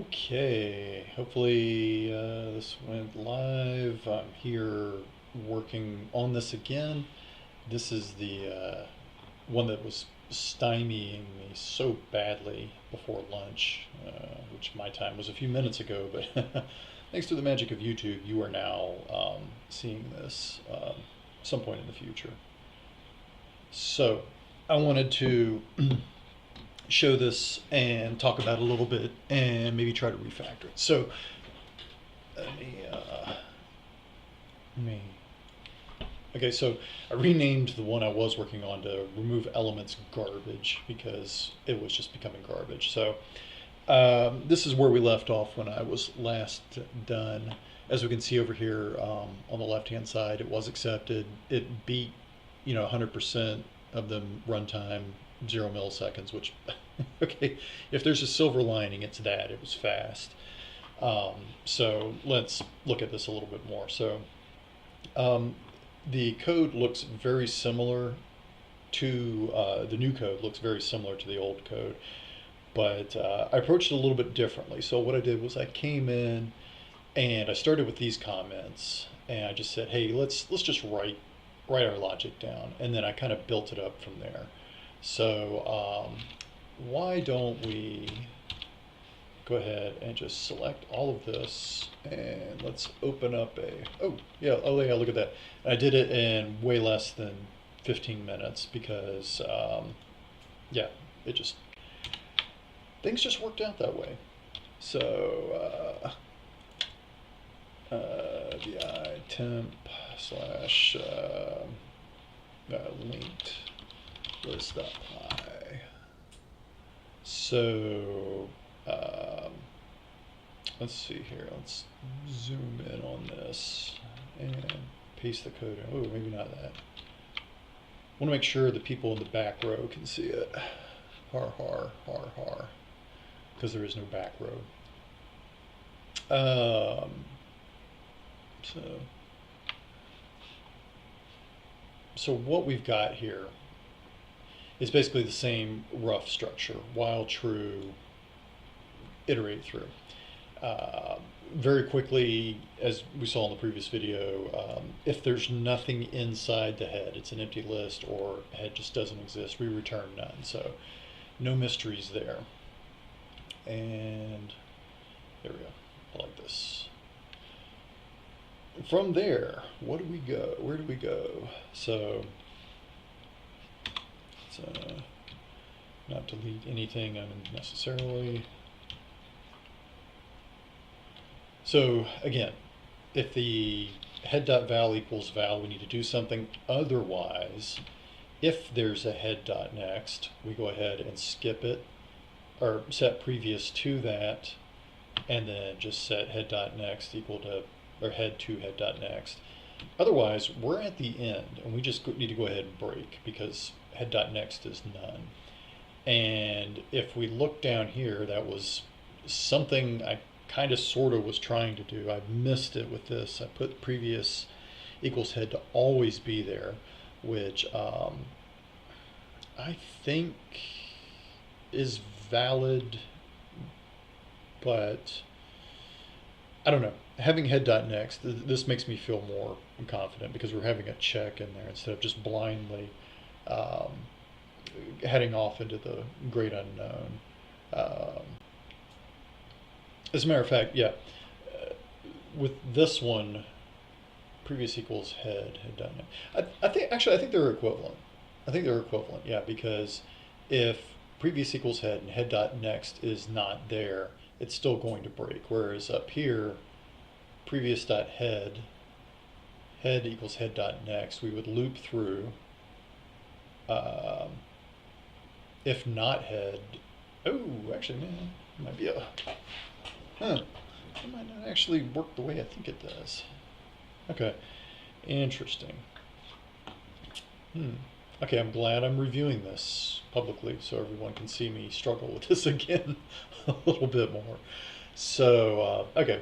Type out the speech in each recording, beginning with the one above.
Okay, hopefully this went live. I'm here working on this again. This is the one that was stymieing me so badly before lunch, which my time was a few minutes ago, but thanks to the magic of YouTube, you are now seeing this some point in the future. So, I wanted to show this and talk about it a little bit and maybe try to refactor it. So let me okay, so I renamed the one I was working on to remove elements garbage because it was just becoming garbage. So this is where we left off when I was last done. As we can see over here on the left hand side, it was accepted. It beat 100% of the runtime, 0 milliseconds, which okay, if there's a silver lining, it's that it was fast. So let's look at this a little bit more. So the code looks very similar to the new code looks very similar to the old code, but I approached it a little bit differently. So what I did was I came in and I started with these comments, and I just said, hey, let's just write our logic down, and then I kind of built it up from there. So why don't we go ahead and just select all of this, and let's open up oh yeah, look at that. I did it in way less than 15 minutes because yeah, things just worked out that way. So vi temp slash linked list.py. So let's see here. Let's zoom in on this and paste the code in. Oh, maybe not that. I want to make sure the people in the back row can see it. Har, har, har, har. Because there is no back row. So what we've got here is basically the same rough structure, while true, iterate through. Very quickly, as we saw in the previous video, if there's nothing inside the head, it's an empty list, or head just doesn't exist, we return none. So no mysteries there. And there we go. I like this. From there, what do we go? Where do we go? So let's not delete anything unnecessarily. So again, if the head.val equals val, we need to do something. Otherwise, if there's a head.next, we go ahead and skip it, or set previous to that, and then just set head.next equal to, or head to head.next. Otherwise, we're at the end, and we just need to go ahead and break because head.next is none. And if we look down here, that was something I kind of sort of was trying to do. I missed it with this. I put previous equals head to always be there, which I think is valid, but I don't know. Having head.next, this makes me feel more confident because we're having a check in there instead of just blindly heading off into the great unknown. As a matter of fact, yeah, with this one, previous equals head.next. I think they're equivalent. Yeah, because if previous equals head and head.next is not there, it's still going to break. Whereas up here, previous.head, head equals head.next, we would loop through. If not head, oh, actually, man, it might be it might not actually work the way I think it does. Okay, interesting. Okay, I'm glad I'm reviewing this publicly so everyone can see me struggle with this again a little bit more. So, okay,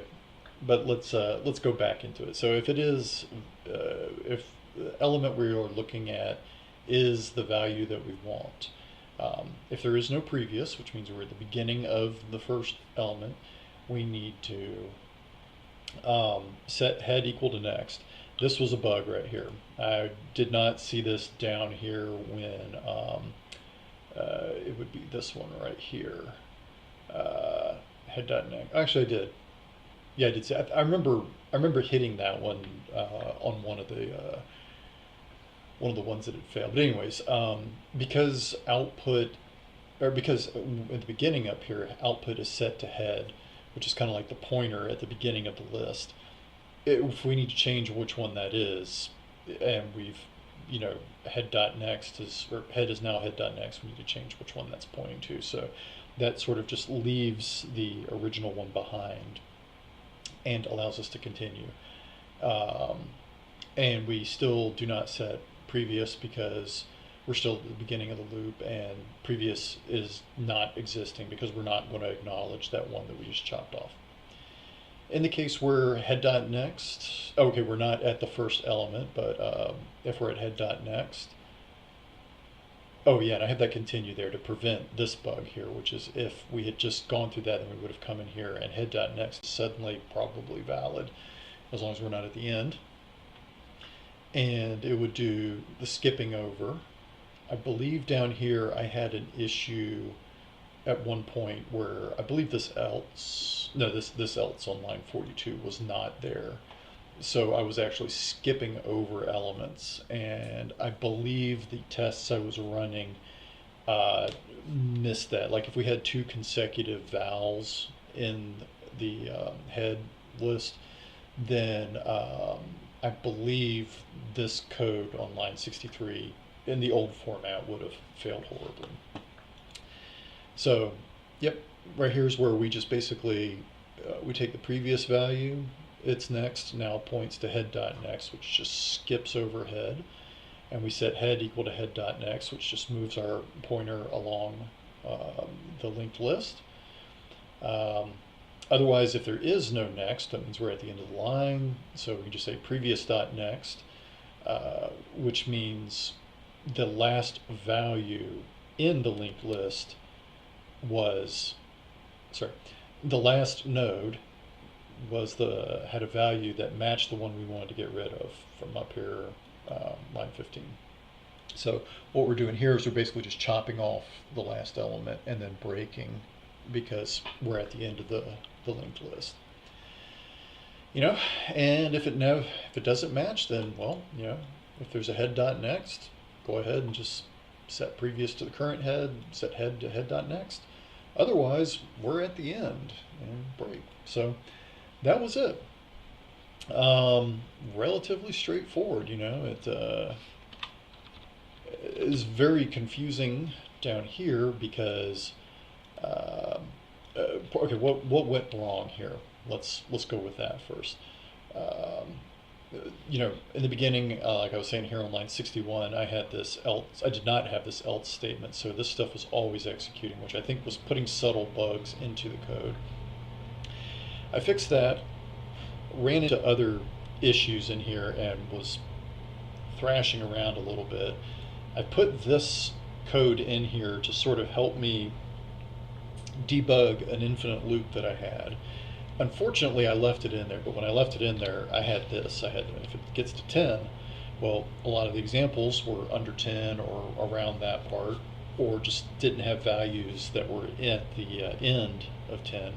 but let's go back into it. So if it is, if the element we are looking at is the value that we want, if there is no previous, which means we're at the beginning of the first element, we need to set head equal to next. This was a bug right here. I did not see this down here when it would be this one right here. Head.next. Actually, I did. Yeah, I did see. I remember hitting that one on one of the ones that had failed. But anyways, because because at the beginning up here, output is set to head, which is kind of like the pointer at the beginning of the list. If we need to change which one that is, and we've, head.next is, or head is now head.next, we need to change which one that's pointing to. So that sort of just leaves the original one behind and allows us to continue. And we still do not set previous because we're still at the beginning of the loop, and previous is not existing because we're not going to acknowledge that one that we just chopped off. In the case where head.next, okay, we're not at the first element, but if we're at head.next, oh yeah, and I have that continue there to prevent this bug here, which is if we had just gone through that, then we would have come in here, and head.next is suddenly probably valid, as long as we're not at the end. And it would do the skipping over. I believe down here I had an issue at one point where I believe this else on line 42 was not there. So I was actually skipping over elements, and I believe the tests I was running missed that. Like if we had 2 consecutive vowels in the head list, then I believe this code on line 63 in the old format would have failed horribly. So, yep, right here's where we just basically, we take the previous value, it's next, now points to head.next, which just skips over head, and we set head equal to head.next, which just moves our pointer along the linked list. Otherwise, if there is no next, that means we're at the end of the line, so we can just say previous.next, which means the last value in the linked list was, the last node had a value that matched the one we wanted to get rid of from up here, line 15. So what we're doing here is we're basically just chopping off the last element and then breaking because we're at the end of the linked list. And if it doesn't match, then, well, if there's a head.next, go ahead and just set previous to the current head, set head to head.next. Otherwise, we're at the end and break. So that was it. Relatively straightforward, it is very confusing down here because, okay, what went wrong here? Let's go with that first. In the beginning, like I was saying here on line 61, I did not have this else statement, so this stuff was always executing, which I think was putting subtle bugs into the code. I fixed that, ran into other issues in here, and was thrashing around a little bit. I put this code in here to sort of help me debug an infinite loop that I had. Unfortunately, I left it in there, but when I left it in there, I had this. if it gets to 10, well, a lot of the examples were under 10 or around that part, or just didn't have values that were at the end of 10.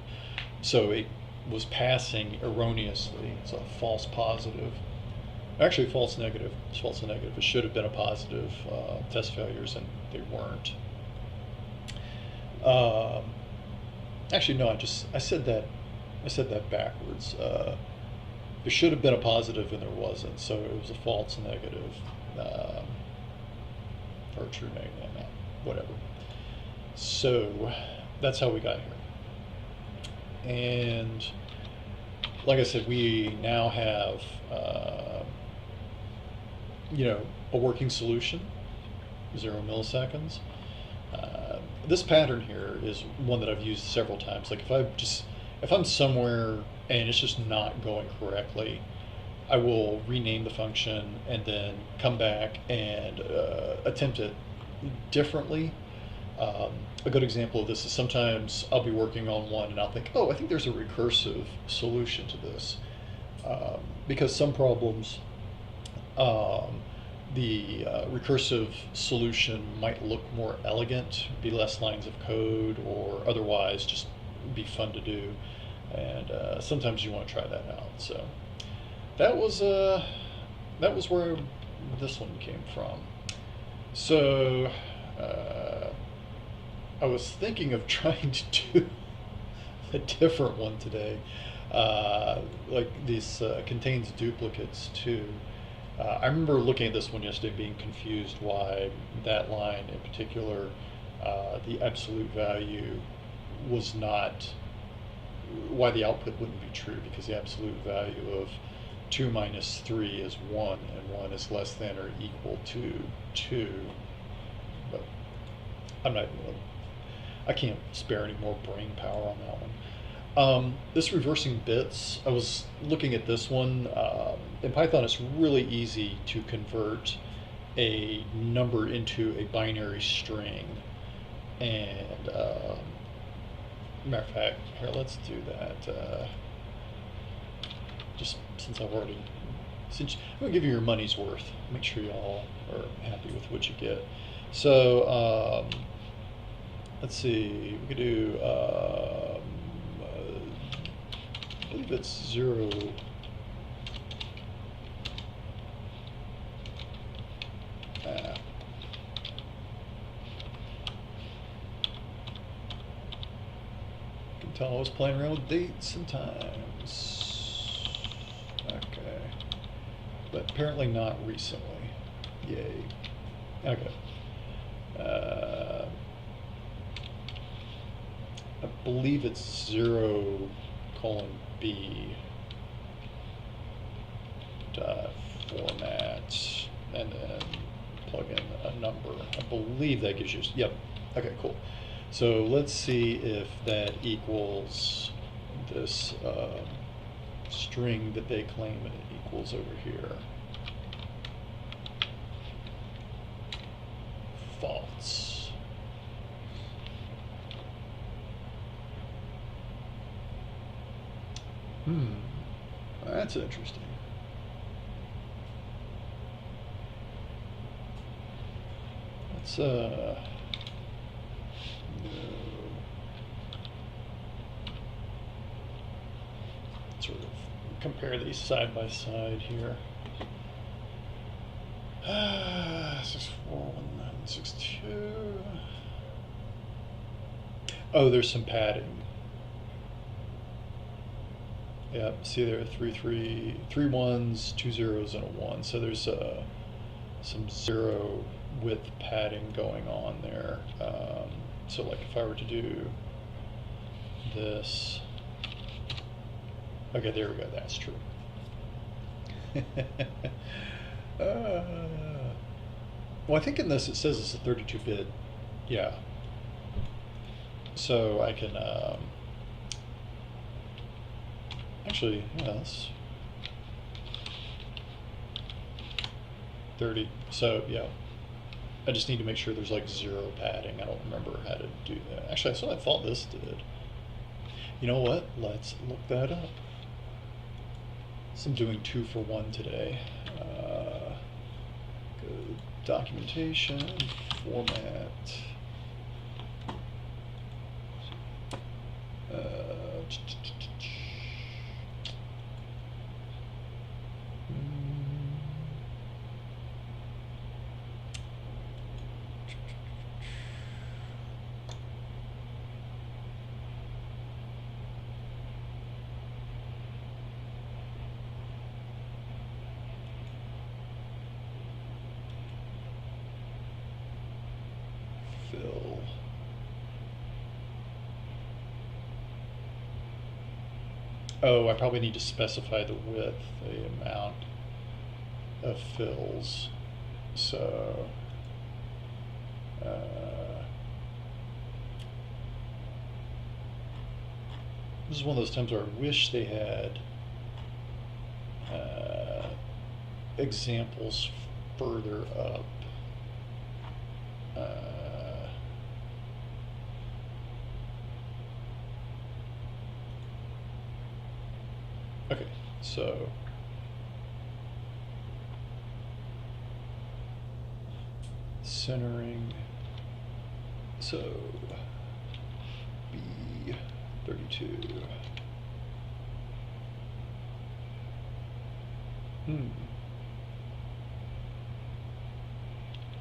So it was passing erroneously. It's a false positive. Actually, false negative. It's false and negative. It should have been a positive test failures, and they weren't. Actually, no, I said that backwards. There should have been a positive and there wasn't, so it was a false negative, or a true negative, whatever. So that's how we got here. And like I said, we now have a working solution, 0 milliseconds. This pattern here is one that I've used several times. Like if I'm somewhere and it's just not going correctly, I will rename the function and then come back and attempt it differently. A good example of this is sometimes I'll be working on one and I'll think, oh, I think there's a recursive solution to this. Because some problems, um, the recursive solution might look more elegant, be less lines of code, or otherwise just be fun to do. And sometimes you want to try that out. So that was where this one came from. So I was thinking of trying to do a different one today. Like this contains duplicates too. I remember looking at this one yesterday, being confused why that line in particular, the absolute value was not, why the output wouldn't be true, because the absolute value of 2 minus 3 is 1, and 1 is less than or equal to 2. But I'm not, I can't spare any more brain power on that one. This reversing bits, I was looking at this one. In Python, it's really easy to convert a number into a binary string. And matter of fact, here, let's do that. Just since I'm going to give you your money's worth, make sure you all are happy with what you get. So let's see, we could do, I believe it's 0. Can tell I was playing around with dates and times. Okay. But apparently not recently. Yay. Okay. I believe it's 0 colon B dot format, and then plug in a number. I believe that gives you, yep. Okay, cool. So let's see if that equals this string that they claim it equals over here. False. That's interesting. Let's no. Sort of compare these side by side here. 64162. Oh, there's some padding. Yeah, see there are three ones, 2 zeros, and a 1. So there's some 0 width padding going on there. So like if I were to do this, okay, there we go, that's true. Well, I think in this it says it's a 32-bit, yeah. So I can, actually, yes. 30, so yeah. I just need to make sure there's like 0 padding. I don't remember how to do that. Actually, that's what I thought this did. You know what? Let's look that up. So I'm doing 2 for 1 today. Go documentation, format. Fill. Oh, I probably need to specify the width, the amount of fills. So, this is one of those times where I wish they had examples further up. Okay, so centering, so B32.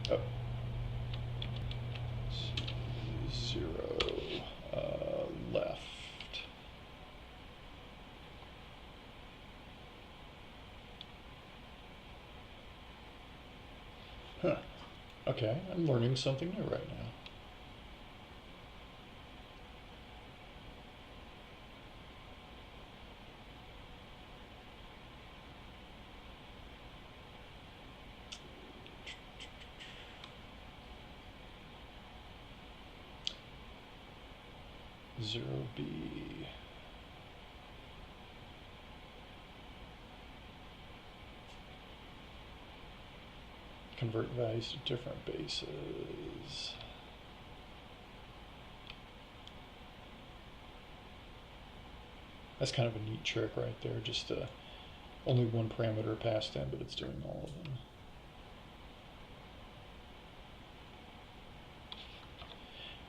Oh, 0 left. Huh. Okay, I'm learning something new right now. Zero B. Convert values to different bases. That's kind of a neat trick right there. Just only one parameter passed in, but it's doing all of them.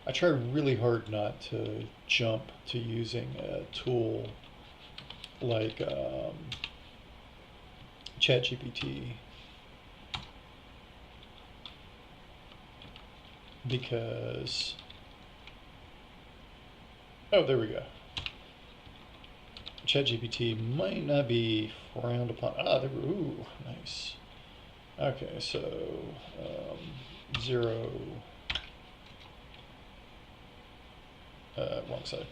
I try really hard not to jump to using a tool like ChatGPT, because, oh, there we go. ChatGPT might not be frowned upon. Ah, there we, ooh, nice. Okay, so 0, wrong side.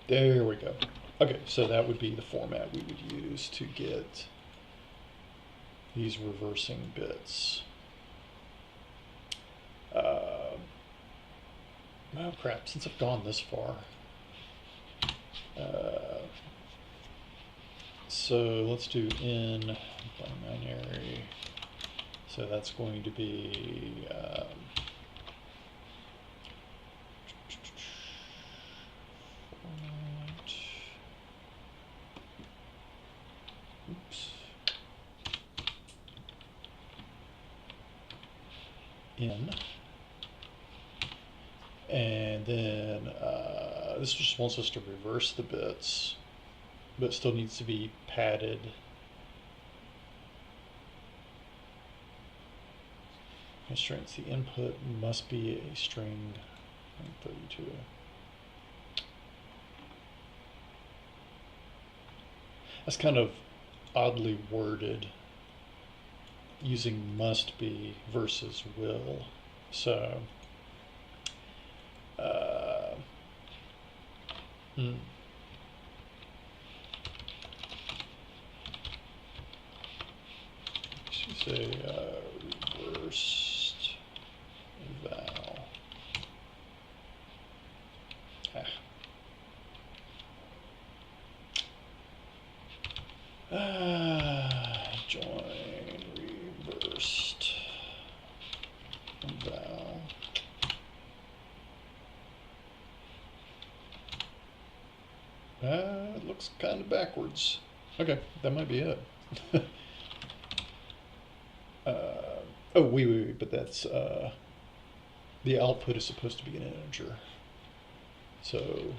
There we go. Okay, so that would be the format we would use to get these reversing bits. Oh crap, since I've gone this far. So let's do in binary. So that's going to be format. Oops. In. And then this just wants us to reverse the bits, but it still needs to be padded. Constraints, the input must be a string 32. That's kind of oddly worded, using must be versus will. So should say reversed val. Join reversed val. It looks kind of backwards. Okay, that might be it. Oh, wait, but that's, the output is supposed to be an integer. So,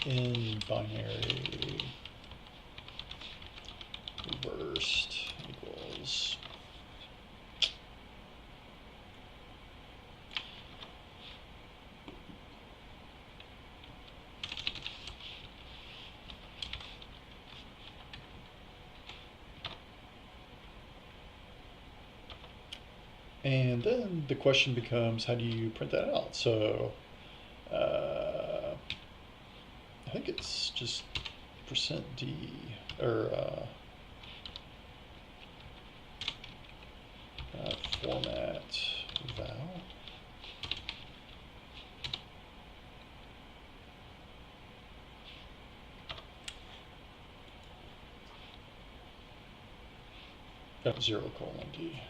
in binary reversed equals and then the question becomes, how do you print that out? So I think it's just %d or format val. Oh, 0:d.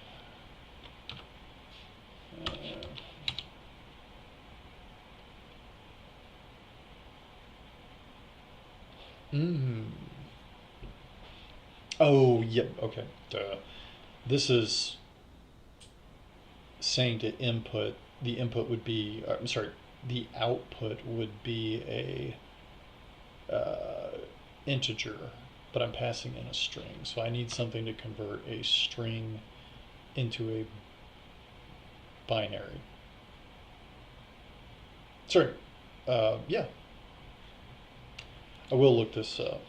Mm. Oh, yep. Okay. Duh. This is saying to input. The input would be. I'm sorry. The output would be a integer, but I'm passing in a string. So I need something to convert a string into a binary. Sorry. Yeah. I will look this up.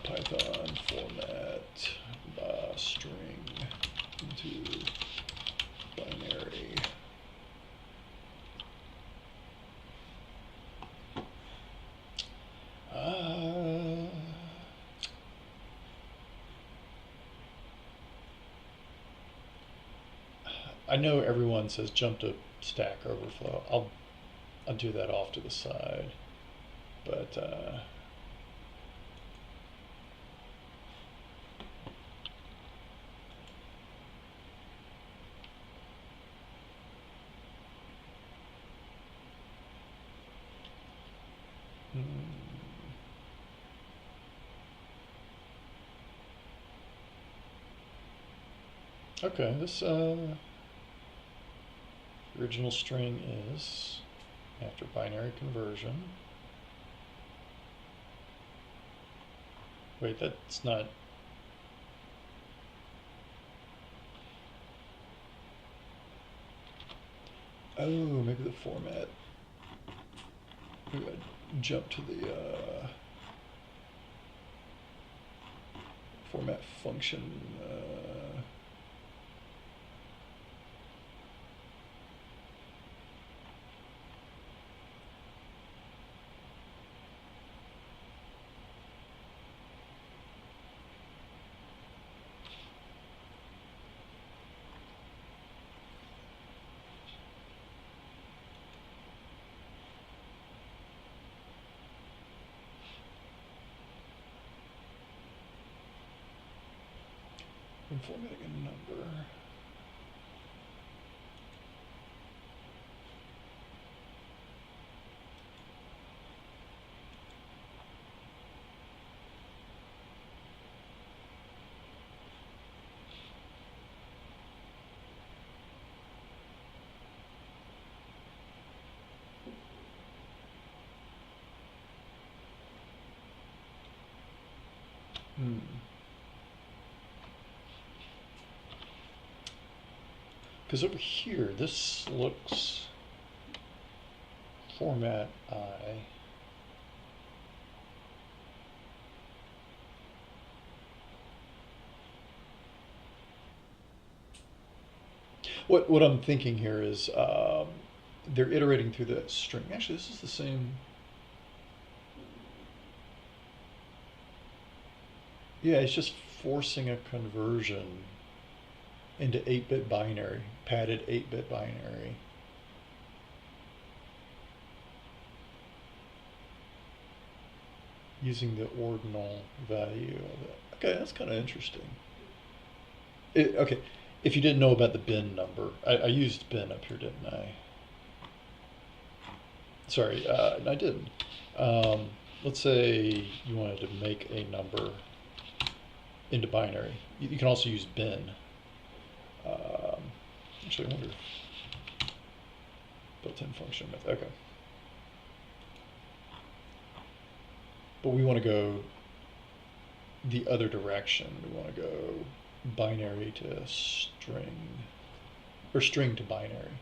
Python format string into binary. I know everyone says jump to Stack Overflow. I'll do that off to the side, but okay. This original string is after binary conversion. Wait, that's not. Oh, maybe the format. Maybe I jump to the format function. Formatting a number. Because over here, this looks format I. What I'm thinking here is they're iterating through the string. Actually, this is the same. Yeah, it's just forcing a conversion into 8-bit binary, padded 8-bit binary. Using the ordinal value of it. Okay, that's kind of interesting. Okay, if you didn't know about the bin number, I used bin up here, didn't I? Sorry, I didn't. Let's say you wanted to make a number into binary. You can also use bin. Actually, I wonder if built-in function method. Okay. But we want to go the other direction. We want to go binary to string, or string to binary.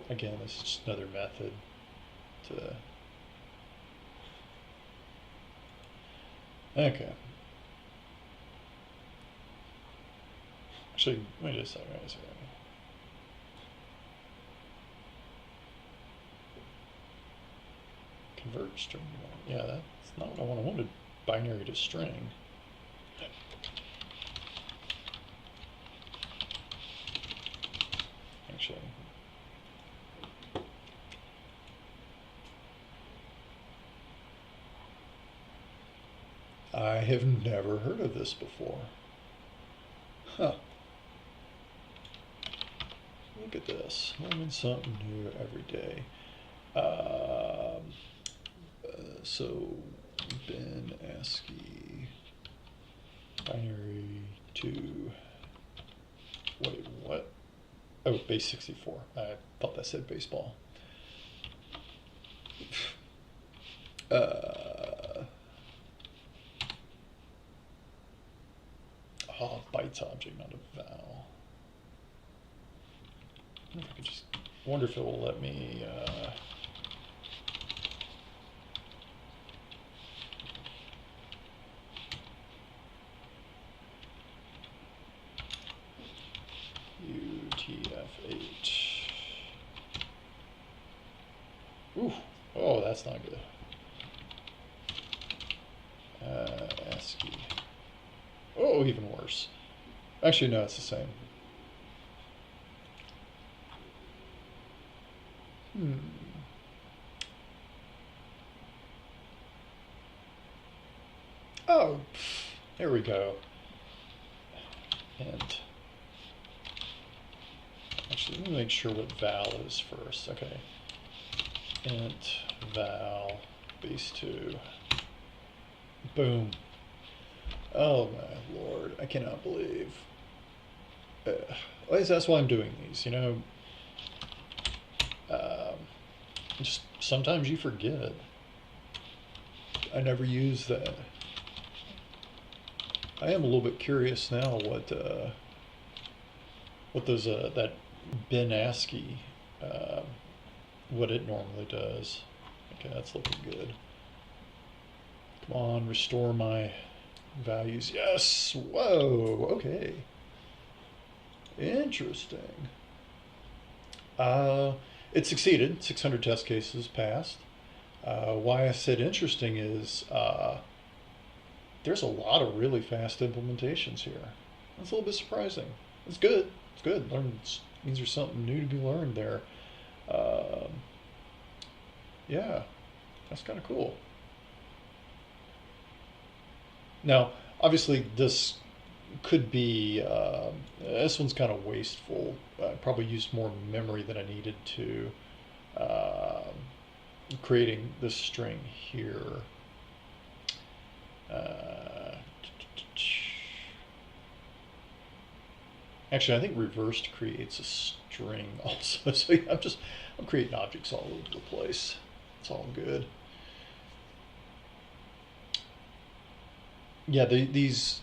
Again, this is just another method to. Okay. Actually, wait a second. Convert string. Yeah, that's not what I want. I wanted binary to string. Actually. I have never heard of this before. Huh. look at this. Learning something new every day. So bin ASCII binary to, wait, what? Oh, base 64. I thought that said baseball. Bytes object, not a val. I wonder if I could just, wonder if it will let me, UTF-8. Ooh, oh, that's not good. ASCII. Oh, even worse. Actually, no, it's the same. Oh, there we go. And actually, let me make sure what val is first. Okay. Int val base 2. Boom. Oh my lord, I cannot believe. At least that's why I'm doing these, you know. Just sometimes you forget. I never use that. I am a little bit curious now what those that bin ASCII what it normally does. Okay, that's looking good. Come on, restore my values. Yes. Whoa. Okay. Interesting. It succeeded. 600 test cases passed. Why I said interesting is there's a lot of really fast implementations here. That's a little bit surprising. It's good. It's good. Means there's something new to be learned there. Yeah, that's kind of cool. Now, obviously, this could be, this one's kind of wasteful. I probably used more memory than I needed to. Creating this string here. Actually, I think reversed creates a string also. So yeah, I'm creating objects all over the place. It's all good. Yeah, these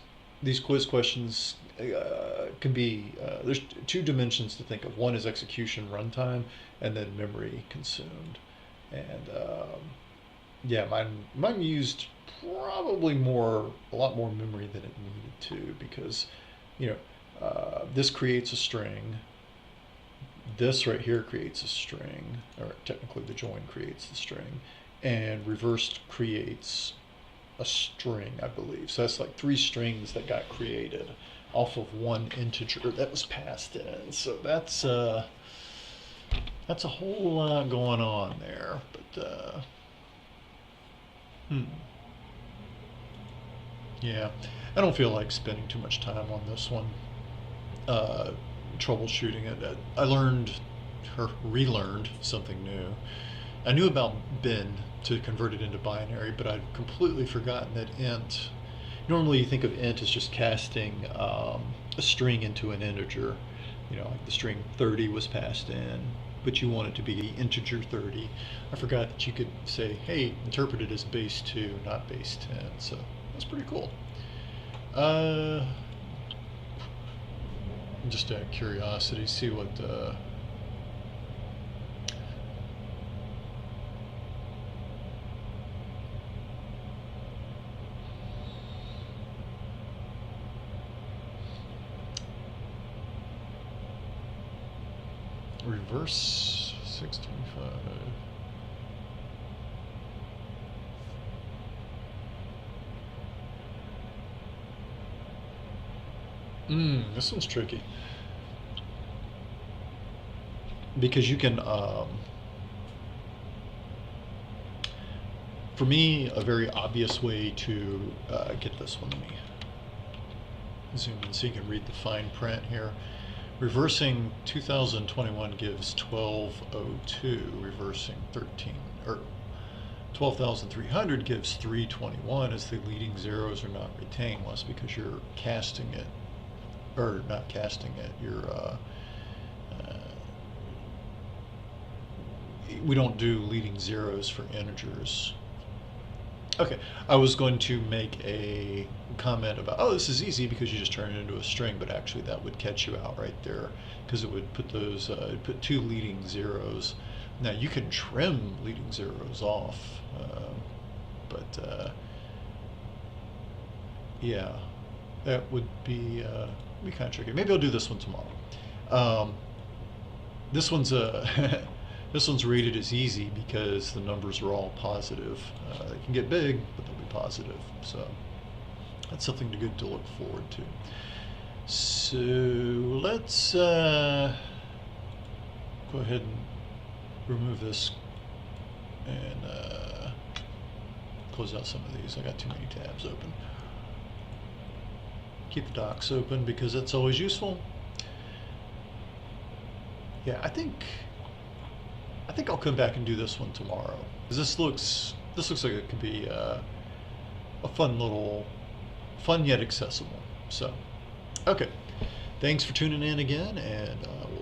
quiz questions can be, there's two dimensions to think of. One is execution runtime, and then memory consumed. And yeah, mine used probably a lot more memory than it needed to, because, you know, this creates a string. This right here creates a string, or technically the join creates the string, and reversed creates a string, I believe. So that's like 3 strings that got created off of one integer that was passed in. So that's a whole lot going on there. But yeah, I don't feel like spending too much time on this one. Troubleshooting it. I learned or relearned something new. I knew about bin to convert it into binary, but I'd completely forgotten that int. Normally you think of int as just casting a string into an integer. You know, like the string 30 was passed in, but you want it to be integer 30. I forgot that you could say, hey, interpret it as base 2, not base 10. So that's pretty cool. Just out of curiosity, see what reverse 625. This one's tricky. Because you can, for me, a very obvious way to get this one, let me zoom in so you can read the fine print here. Reversing 2021 gives 1202. Reversing 13 or 12,300 gives 321, as the leading zeros are not retained. Well, that's because you're casting it, or not casting it. We don't do leading zeros for integers. Okay, I was going to make a comment about, oh, this is easy because you just turn it into a string, but actually that would catch you out right there, because it would put those, it'd put two leading zeros. Now you can trim leading zeros off, but yeah, that would be kind of tricky. Maybe I'll do this one tomorrow. This one's this one's rated as easy because the numbers are all positive. They can get big, but they'll be positive. So that's something good to look forward to. So let's go ahead and remove this and close out some of these. I got too many tabs open. Keep the docs open because that's always useful. Yeah, I think I'll come back and do this one tomorrow. This looks like it could be a fun yet accessible. So, okay. Thanks for tuning in again, and